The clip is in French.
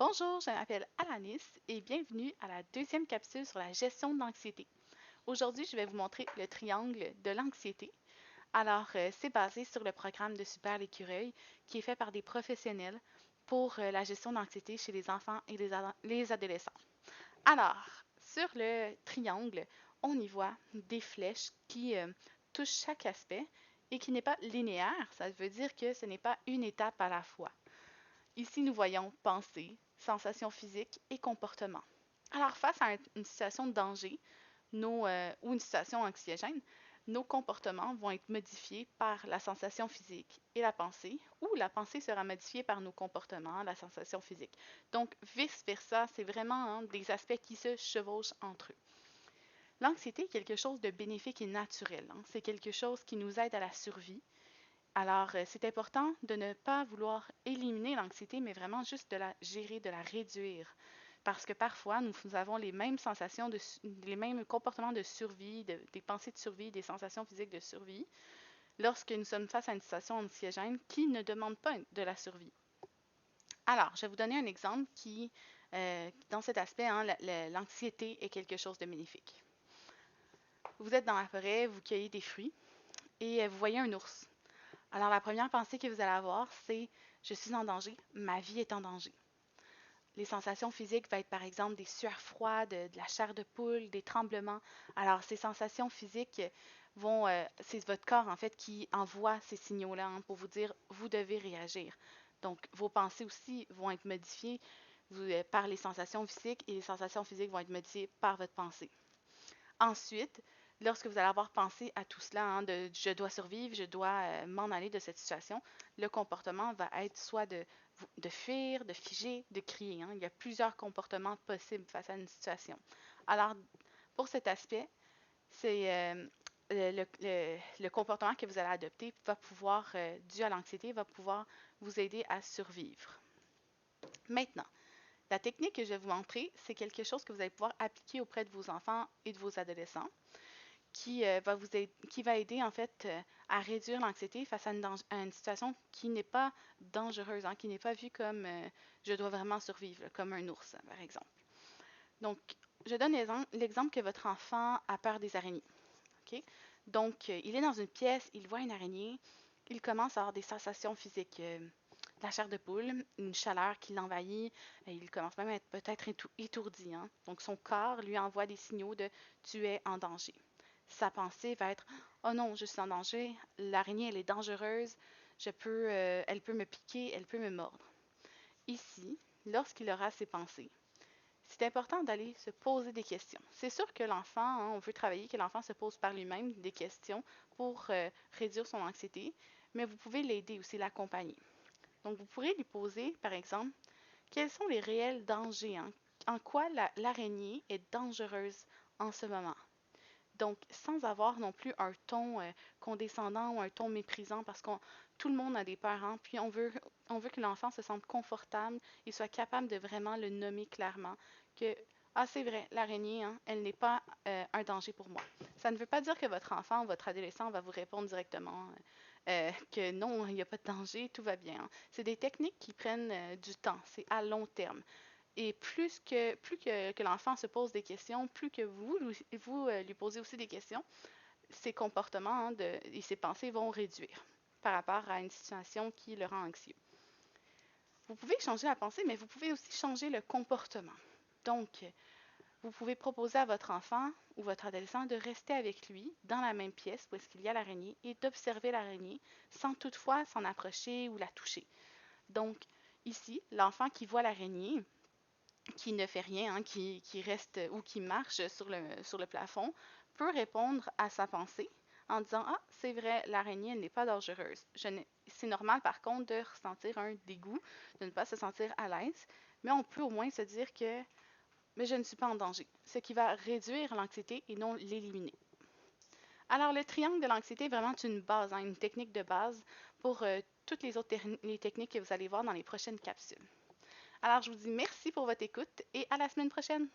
Bonjour, je m'appelle Alanis et bienvenue à la deuxième capsule sur la gestion de l'anxiété. Aujourd'hui, je vais vous montrer le triangle de l'anxiété. C'est basé sur le programme de Super l'Écureuil qui est fait par des professionnels pour la gestion de l'anxiété chez les enfants et les adolescents. Alors, sur le triangle, on y voit des flèches qui touchent chaque aspect et qui n'est pas linéaire. Ça veut dire que ce n'est pas une étape à la fois. Ici, nous voyons pensée, sensations physiques et comportement. Alors, face à une situation de danger ou une situation anxiogène, nos comportements vont être modifiés par la sensation physique et la pensée, ou la pensée sera modifiée par nos comportements, la sensation physique. Donc, vice-versa, c'est vraiment des aspects qui se chevauchent entre eux. L'anxiété est quelque chose de bénéfique et naturel. C'est quelque chose qui nous aide à la survie. C'est important de ne pas vouloir éliminer l'anxiété, mais vraiment juste de la gérer, de la réduire. Parce que parfois, nous avons les mêmes sensations, les mêmes comportements de survie, des pensées de survie, des sensations physiques de survie, lorsque nous sommes face à une situation anxiogène qui ne demande pas de la survie. Alors, je vais vous donner un exemple dans cet aspect, l'anxiété est quelque chose de bénéfique. Vous êtes dans la forêt, vous cueillez des fruits et vous voyez un ours. Alors, la première pensée que vous allez avoir, c'est je suis en danger, ma vie est en danger. Les sensations physiques vont être par exemple des sueurs froides, de la chair de poule, des tremblements. Alors, ces sensations physiques c'est votre corps en fait qui envoie ces signaux-là pour vous dire vous devez réagir. Donc, vos pensées aussi vont être modifiées par les sensations physiques et les sensations physiques vont être modifiées par votre pensée. Ensuite, lorsque vous allez avoir pensé à tout cela, de je dois survivre, je dois m'en aller de cette situation, le comportement va être soit de fuir, de figer, de crier. Il y a plusieurs comportements possibles face à une situation. Alors, pour cet aspect, c'est le comportement que vous allez adopter va pouvoir, dû à l'anxiété, va pouvoir vous aider à survivre. Maintenant, la technique que je vais vous montrer, c'est quelque chose que vous allez pouvoir appliquer auprès de vos enfants et de vos adolescents qui va aider en fait à réduire l'anxiété face à une situation qui n'est pas dangereuse, qui n'est pas vue comme je dois vraiment survivre, comme un ours, par exemple. Donc, je donne l'exemple que votre enfant a peur des araignées. OK? Donc, il est dans une pièce, il voit une araignée, il commence à avoir des sensations physiques, de la chair de poule, une chaleur qui l'envahit, et il commence même à être peut-être étourdi. Donc, son corps lui envoie des signaux de tu es en danger. Sa pensée va être oh non, je suis en danger, l'araignée elle est dangereuse, elle peut me piquer, elle peut me mordre. Ici, lorsqu'il aura ces pensées, c'est important d'aller se poser des questions. C'est sûr que l'enfant, on veut travailler que l'enfant se pose par lui-même des questions pour réduire son anxiété, mais vous pouvez l'aider aussi, l'accompagner. Donc, vous pourrez lui poser, par exemple, quels sont les réels dangers, en quoi l'araignée est dangereuse en ce moment. Donc, sans avoir non plus un ton condescendant ou un ton méprisant, parce que tout le monde a des parents, puis on veut que l'enfant se sente confortable et soit capable de vraiment le nommer clairement, que, ah, c'est vrai, l'araignée, elle n'est pas un danger pour moi. Ça ne veut pas dire que votre enfant ou votre adolescent va vous répondre directement que non, il n'y a pas de danger, tout va bien. C'est des techniques qui prennent du temps, c'est à long terme. Et que l'enfant se pose des questions, plus que vous lui posez aussi des questions, ses comportements et ses pensées vont réduire par rapport à une situation qui le rend anxieux. Vous pouvez changer la pensée, mais vous pouvez aussi changer le comportement. Donc, vous pouvez proposer à votre enfant ou votre adolescent de rester avec lui dans la même pièce où est-ce qu'il y a l'araignée et d'observer l'araignée sans toutefois s'en approcher ou la toucher. Donc, ici, l'enfant qui voit l'araignée qui ne fait rien, qui reste ou qui marche sur le plafond, peut répondre à sa pensée en disant ah, c'est vrai, l'araignée n'est pas dangereuse. C'est normal par contre de ressentir un dégoût, de ne pas se sentir à l'aise, mais on peut au moins se dire que mais je ne suis pas en danger, ce qui va réduire l'anxiété et non l'éliminer. Alors, le triangle de l'anxiété est vraiment une base, une technique de base pour toutes les autres les techniques que vous allez voir dans les prochaines capsules. Alors, je vous dis merci pour votre écoute et à la semaine prochaine.